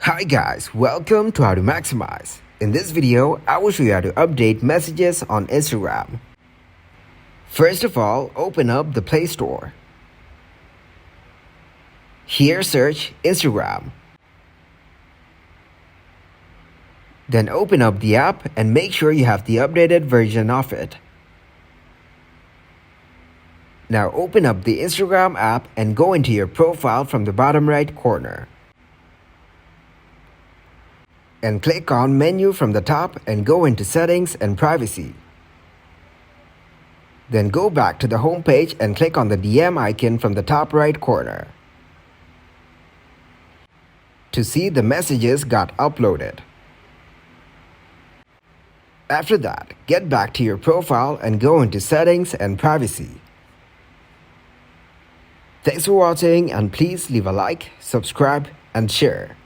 Hi guys, welcome to How to Maximize. In this video, I will show you how to update messages on Instagram. First of all, open up the Play Store. Here search Instagram. Then open up the app and make sure you have the updated version of it. Now open up the Instagram app and go into your profile from the bottom right corner. And click on Menu from the top and go into Settings and Privacy. Then go back to the home page and click on the DM icon from the top right corner to see the messages got uploaded. After that, get back to your profile and go into Settings and Privacy. Thanks for watching, and please leave a like, subscribe, and share.